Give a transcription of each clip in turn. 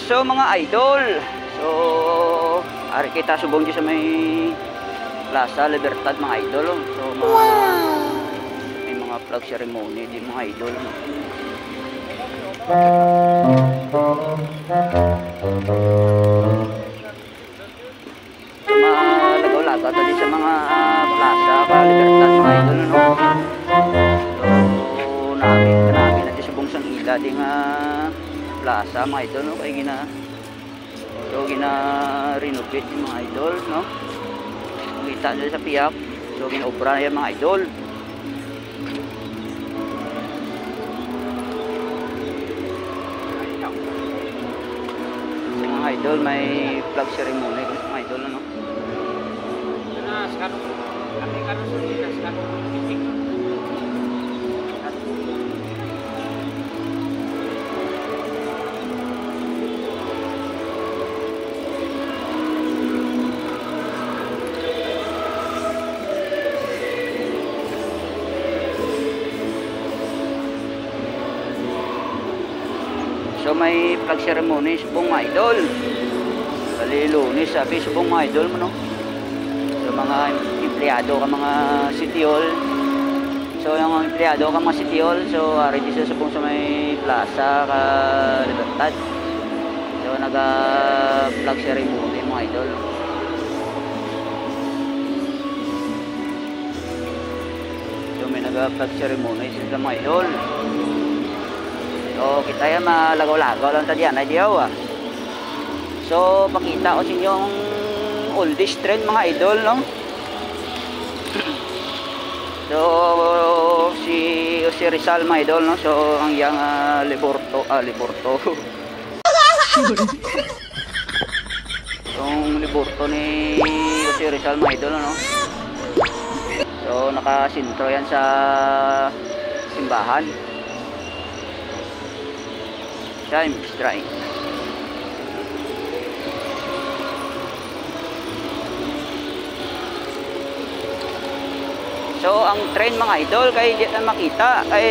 So mga idol, so ari kita subong di sa may Plaza Libertad mga idol. So may mga flag ceremony di mga idol. So malagaw-lagaw tadi sa mga Plaza Libertad mga idol no. So namin natin subong sang ila di nga plaza mga idol no, kaya gina-renovate yung mga idol no, kita nila sa piyak, so gina-obra yan mga idol. So mga idol may flag ceremony mga idol no. So may flag ceremony subong mga idol. Bali Lunes sabi subong mga idol mo no. So mga empleyado ka mga City Hall. So yung empleyado ka mga City Hall, so ari di sa subong sa may Plaza ka Libertad. So naga flag ceremony mga idol. So may naga flag ceremony sila mga idol. So kita yan malagaw-lagaw lang tadyan ay diyaw ah. So pakita ko sa inyo ang oldest trend mga idol no. So si Rizal mga idol no. So ang yang Liborto yung Liborto ni si Rizal mga idol no. So nakasintro yan sa simbahan. Time strike. So ang trend mga idol kay di na makita kay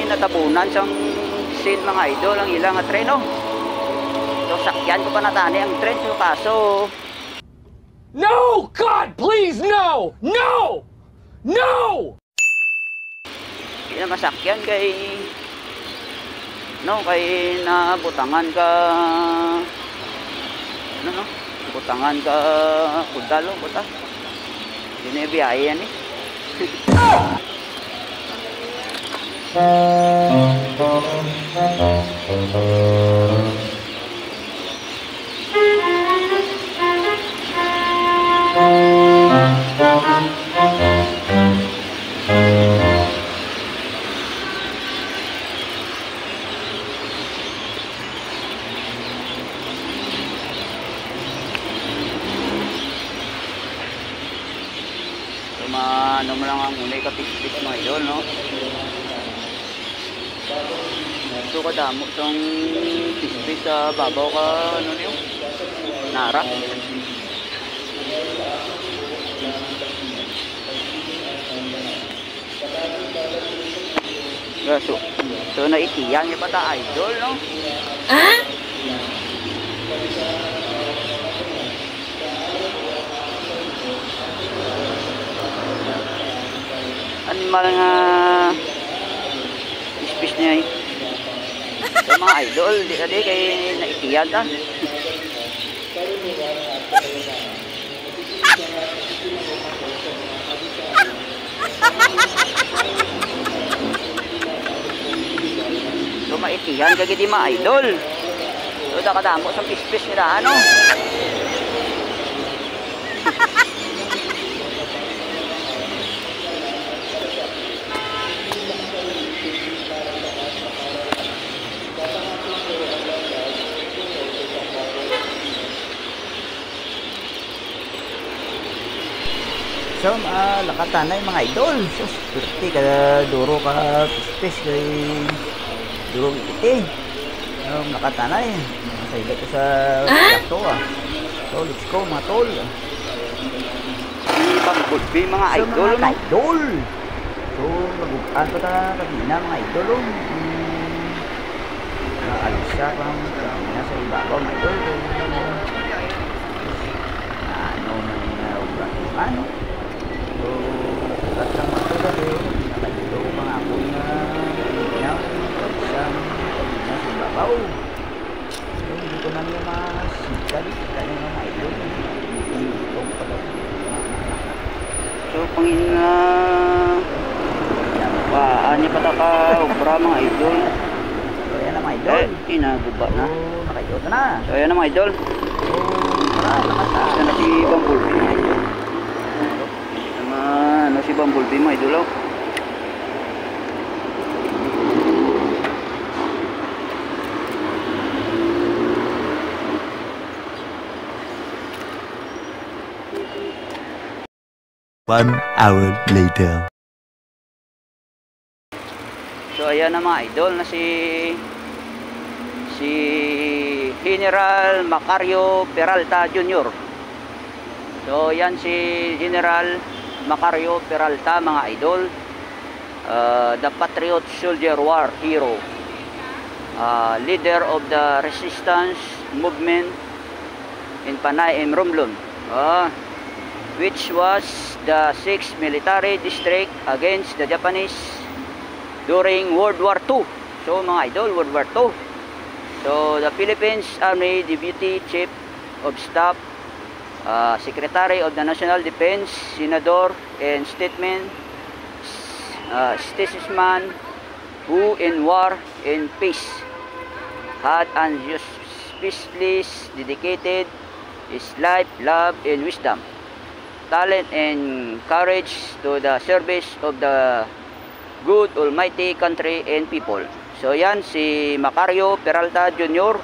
natabunan sang scene mga idol ang ilang trend no. So sakyan ko pa natani ang trend so kaso no God please no no no hindi na masakyan kay no, kay nabutangan ka ano no, butangan ka kudalo buta. Dini biyahe yan eh. Ano mo lang ang unay kapit-pit mga idol no. So kadamo itong pispis sa babaw ka ano niyo nara. So naitiyan niya pa ta idol no. Ah? Animal nga ispis niya eh. So mga idol di ka di kay naitiyan ta. So maitiyan ka gidi mga idol. So nakadamo sa pispis nila ano. So lakatanay mga idol. So swerte ka duro ka pispis kay duro iti. Lakatanay. Masayda ko sa plato ah. So let's go mga tol. Pang-budbi mga idol mga idol. So nagupan pa ta kanina mga idol Naalisa pang nasa ibabaw mga idol. Ano na obra ano. So at lang matulad nakadito mga ako na nasa ibabaw. So hindi ko na niya masikal kaya mga idol. So pangin paani pa ka obra mga idol. So yan na mga idol. Tinaguba na. Nakayot na. So yan na mga idol. Tara, lakas na si Bumblebee mga idol. Ano si Bumblebee mga idol. One hour later. So ayan na mga idol na si General Macario Peralta Jr. So yan si General Macario Peralta mga idol, the Patriot Soldier War Hero, leader of the resistance movement in Panay and Romblon, which was the 6th military district against the Japanese during World War II. So mga idol, World War II. So the Philippines Army Deputy Chief of Staff, Secretary of the National Defense, Senador and statesman who in war and peace had unsuspiciously dedicated his life, love and wisdom, talent and courage to the service of the good almighty country and people. So yan si Macario Peralta Jr.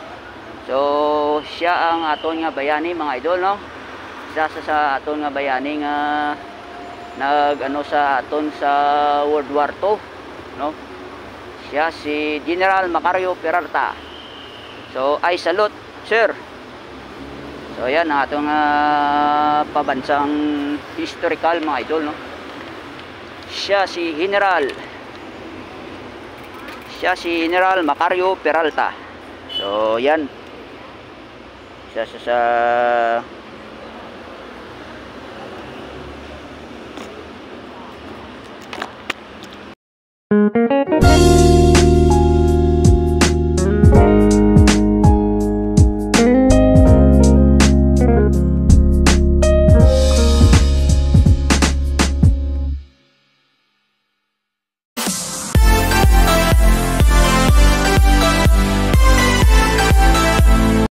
So siya ang aton nga bayani mga idol, no? Isa sa aton nga bayani nga nag-ano sa aton sa World War II, no? Siya si General Macario Peralta. So I salute sir. So yan ang atong pabansang historical mga idol, no? Siya si General Macario Peralta. So yan sa